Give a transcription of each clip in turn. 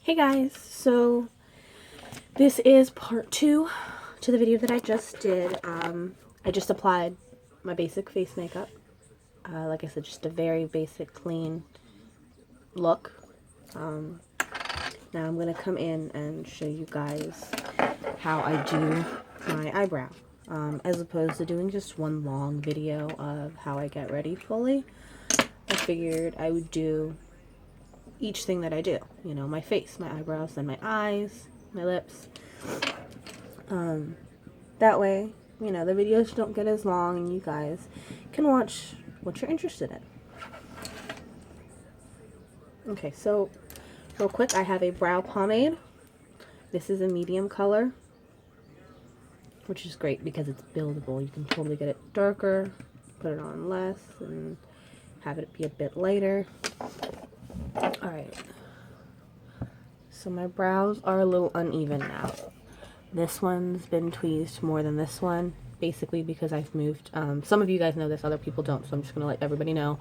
Hey guys, so this is part 2 to the video that I just did. I just applied my basic face makeup. Like I said, just a very basic, clean look. Now I'm going to come in and show you guys how I do my eyebrow. As opposed to doing just one long video of how I get ready fully, I figured I would do each thing that I do. You know, my face, my eyebrows, then my eyes, my lips. That way, you know, the videos don't get as long and you guys can watch what you're interested in. Okay, so real quick, I have a brow pomade. This is a medium color, which is great because it's buildable. You can totally get it darker, put it on less, and have it be a bit lighter. Alright, so my brows are a little uneven now. This one's been tweezed more than this one, basically because I've moved. Some of you guys know this, other people don't, so I'm just going to let everybody know.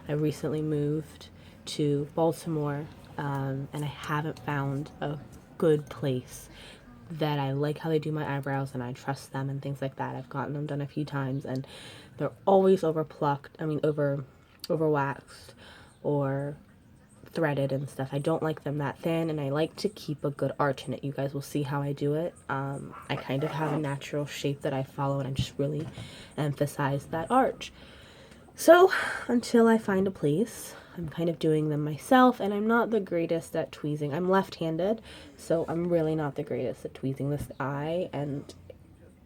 I recently moved to Baltimore, and I haven't found a good place that I like how they do my eyebrows and I trust them and things like that. I've gotten them done a few times and they're always over waxed or threaded and stuff. I don't like them that thin, and I like to keep a good arch in it. You guys will see how I do it. I kind of have a natural shape that I follow, and I just really emphasize that arch. So until I find a place, I'm kind of doing them myself, and I'm not the greatest at tweezing. I'm left-handed, so I'm really not the greatest at tweezing this eye, and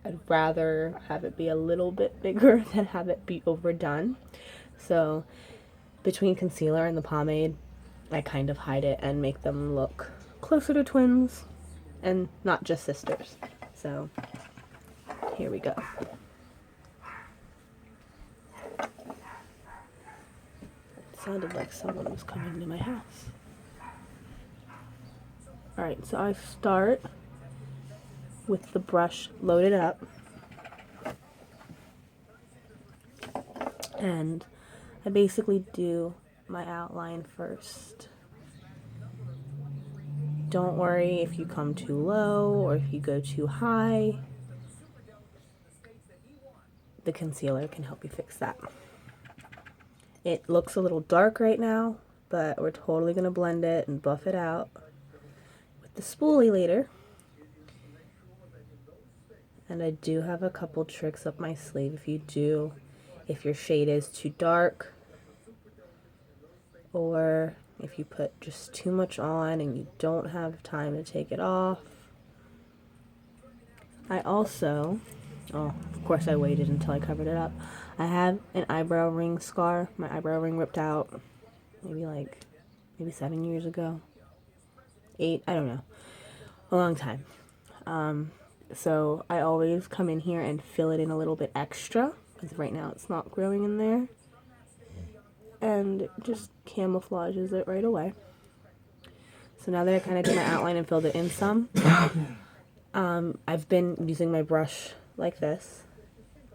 I'd rather have it be a little bit bigger than have it be overdone. So between concealer and the pomade, I kind of hide it and make them look closer to twins and not just sisters. So here we go. It sounded like someone was coming to my house. Alright, so I start with the brush loaded up, and I basically do my outline first. Don't worry if you come too low or if you go too high. The concealer can help you fix that. It looks a little dark right now, but we're totally going to blend it and buff it out with the spoolie later. And I do have a couple tricks up my sleeve if your shade is too dark, or if you put just too much on and you don't have time to take it off. I also, of course I waited until I covered it up. I have an eyebrow ring scar. My eyebrow ring ripped out maybe 7 years ago. 8, I don't know. A long time. So I always come in here and fill it in a little bit extra, because right now it's not growing in there. And it just camouflages it right away. So now that I kind of did my outline and filled it in some, I've been using my brush like this.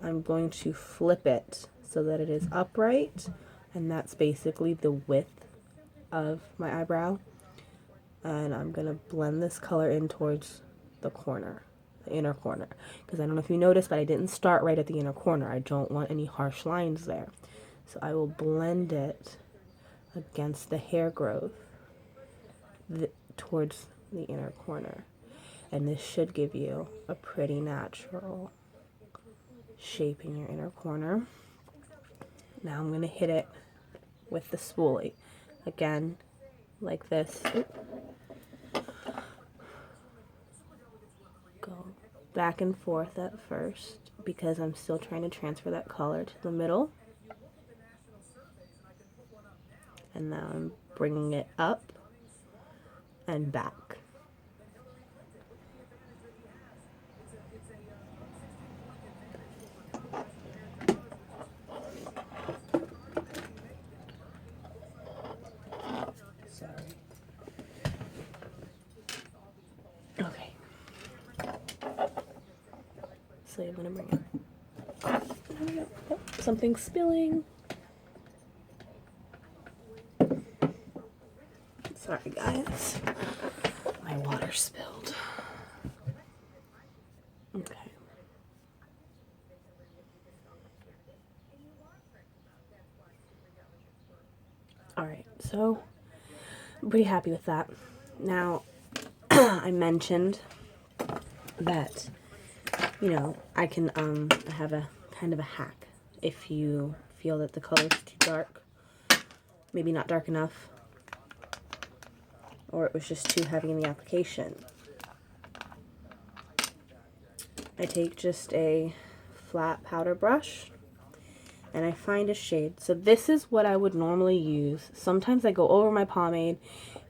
I'm going to flip it so that it is upright, and that's basically the width of my eyebrow. And I'm going to blend this color in towards the corner, the inner corner. Because I don't know if you noticed, but I didn't start right at the inner corner. I don't want any harsh lines there. So I will blend it against the hair growth towards the inner corner. And this should give you a pretty natural shape in your inner corner. Now I'm going to hit it with the spoolie. Again, like this. Go back and forth at first because I'm still trying to transfer that color to the middle. And now I'm bringing it up and back. Sorry. Okay. So I'm going to bring it. Oh, something's spilling. Sorry, guys. my water spilled. Okay. Alright, so I'm pretty happy with that. Now, I mentioned that, you know, I have a kind of a hack. If you feel that the color is too dark, maybe not dark enough, or it was just too heavy in the application, I take just a flat powder brush and I find a shade. So this is what I would normally use. Sometimes I go over my pomade.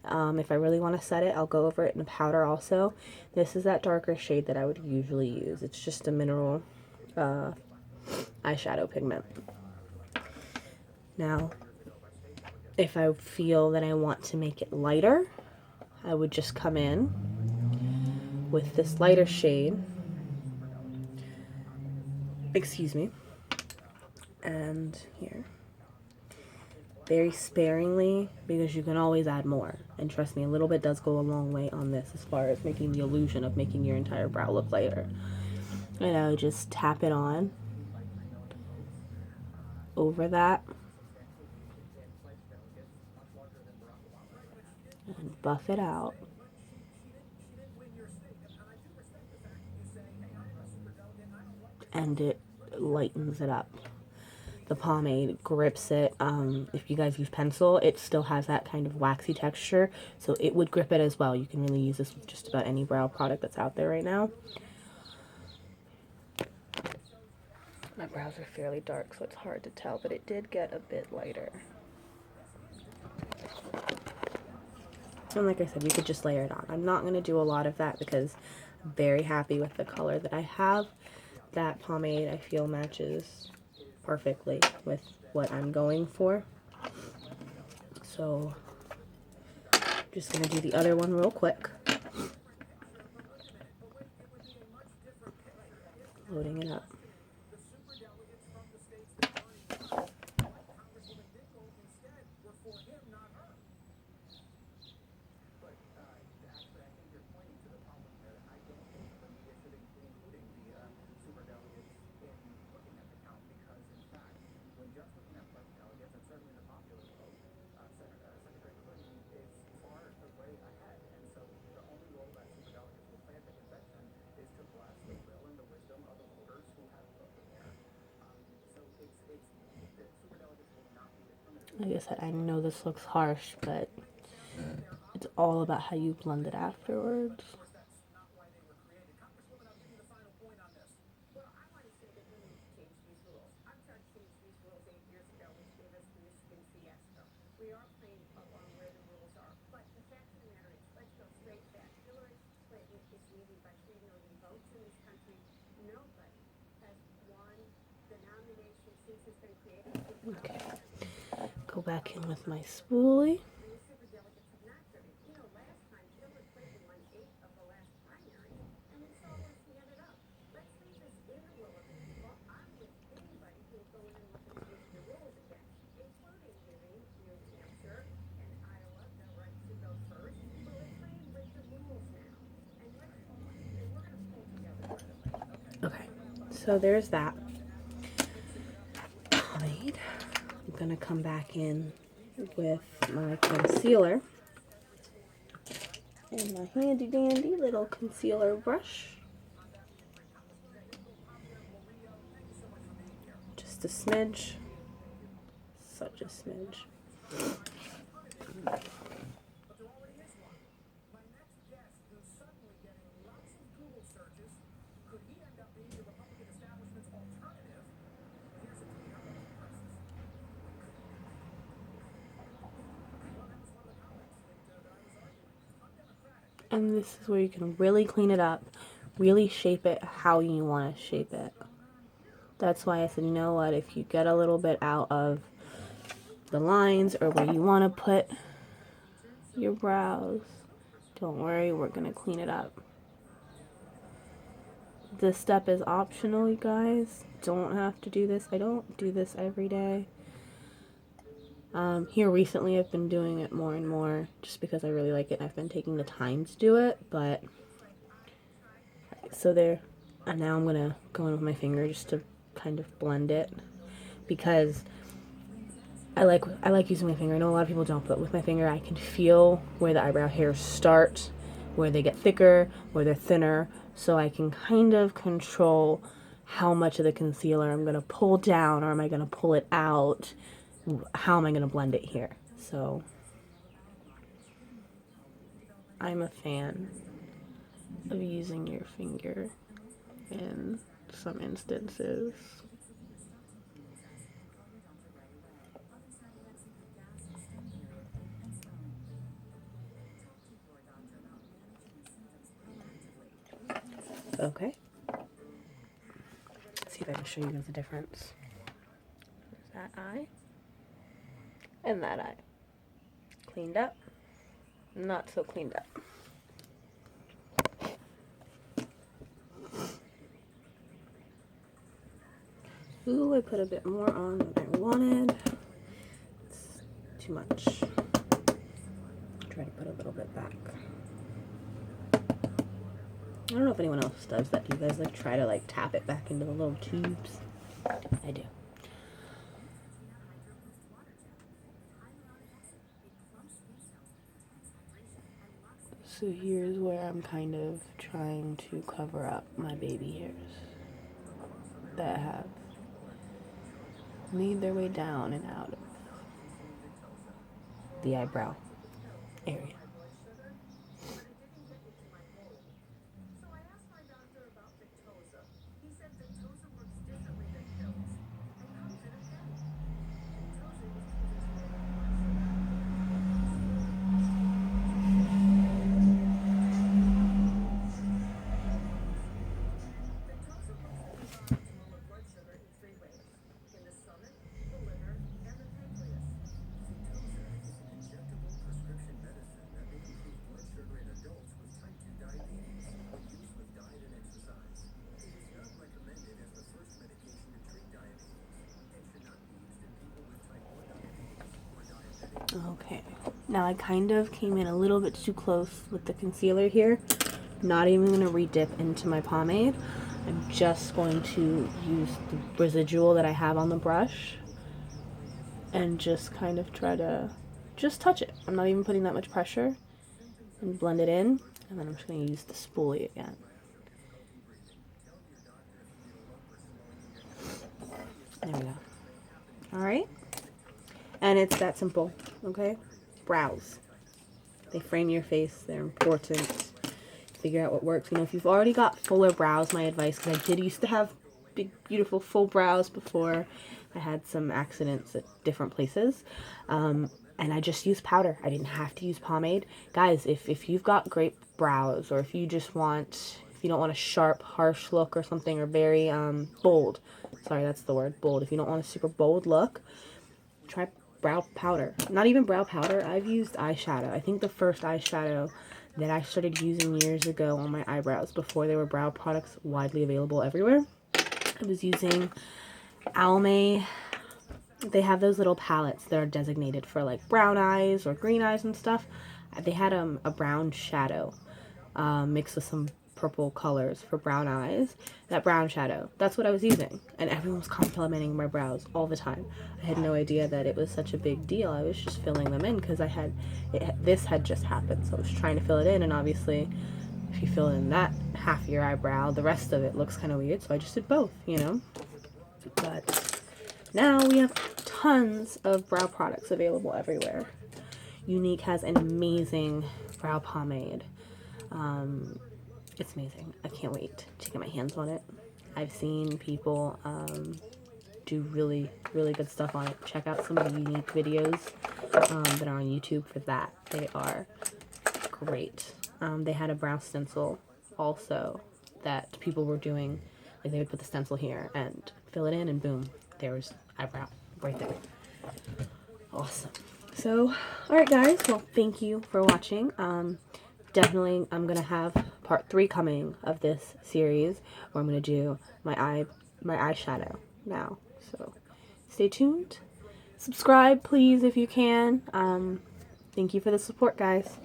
If I really want to set it, I'll go over it in powder also. This is that darker shade that I would usually use. It's just a mineral eyeshadow pigment. Now, if I feel that I want to make it lighter, I would just come in with this lighter shade, excuse me, and here, very sparingly, because you can always add more. And trust me, a little bit does go a long way on this as far as making the illusion of making your entire brow look lighter. And I would just tap it on over that and buff it out. And it lightens it up. The pomade grips it. If you guys use pencil, it still has that kind of waxy texture, so it would grip it as well. You can really use this with just about any brow product that's out there right now. My brows are fairly dark, so it's hard to tell, but it did get a bit lighter. And like I said, you could just layer it on. I'm not going to do a lot of that because I'm very happy with the color that I have. That pomade, I feel, matches perfectly with what I'm going for. So, just going to do the other one real quick. Loading it up. Like I said, I know this looks harsh, but it's all about how you blend it afterwards. Okay, go back in with my spoolie. Okay, so there's that pomade. I'm gonna come back in with my concealer and my handy dandy little concealer brush. Just a smidge, such a smidge. And this is where you can really clean it up, really shape it how you want to shape it. That's why I said, you know what, if you get a little bit out of the lines or where you want to put your brows, don't worry, we're going to clean it up. This step is optional, you guys. Don't have to do this. I don't do this every day. Here recently I've been doing it more and more just because I really like it and I've been taking the time to do it, but so there, and now I'm gonna go in with my finger just to kind of blend it because I like using my finger. I know a lot of people don't, but with my finger I can feel where the eyebrow hairs start, where they get thicker, where they're thinner, so I can kind of control how much of the concealer I'm gonna pull down or am I gonna pull it out, how am I gonna blend it here. So I'm a fan of using your finger in some instances. Okay. Let's see if I can show you guys the difference. There's that eye and that eye. Cleaned up, not so cleaned up. Ooh, I put a bit more on than I wanted. It's too much. Try to put a little bit back. I don't know if anyone else does that. Do you guys like try to like tap it back into the little tubes? I do. So here's where I'm kind of trying to cover up my baby hairs that have made their way down and out of the eyebrow area. Okay, now I kind of came in a little bit too close with the concealer here. Not even going to re-dip into my pomade. I'm just going to use the residual that I have on the brush and just kind of try to just touch it. I'm not even putting that much pressure, and blend it in, and then I'm just going to use the spoolie again. There we go. Alright? And it's that simple, okay? Brows. They frame your face. They're important. Figure out what works. You know, if you've already got fuller brows, my advice, because I did used to have big, beautiful, full brows before I had some accidents at different places. And I just used powder. I didn't have to use pomade. Guys, if you've got great brows, or if you just want, if you don't want a sharp, harsh look or something, or very bold. Sorry, that's the word, bold. If you don't want a super bold look, try brow powder. Not even brow powder. I've used eyeshadow. I think the first eyeshadow that I started using years ago on my eyebrows before there were brow products widely available everywhere, I was using Almay. They have those little palettes that are designated for like brown eyes or green eyes and stuff. They had a brown shadow mixed with some purple colors for brown eyes. That brown shadow, that's what I was using, and everyone was complimenting my brows all the time. I had no idea that it was such a big deal. I was just filling them in because this had just happened, so I was trying to fill it in, and obviously if you fill in that half of your eyebrow, the rest of it looks kind of weird, so I just did both, you know. But now we have tons of brow products available everywhere. Younique has an amazing brow pomade. It's amazing. I can't wait to get my hands on it. I've seen people do really, really good stuff on it. Check out some of the Younique videos that are on YouTube for that. They are great. They had a brow stencil also that people were doing. Like, they would put the stencil here and fill it in, and boom, there was eyebrow right there. Awesome. So, alright guys, well, thank you for watching. Definitely, I'm going to have part 3 coming of this series, where I'm going to do my eyeshadow now. So, stay tuned. Subscribe, please, if you can. Thank you for the support, guys.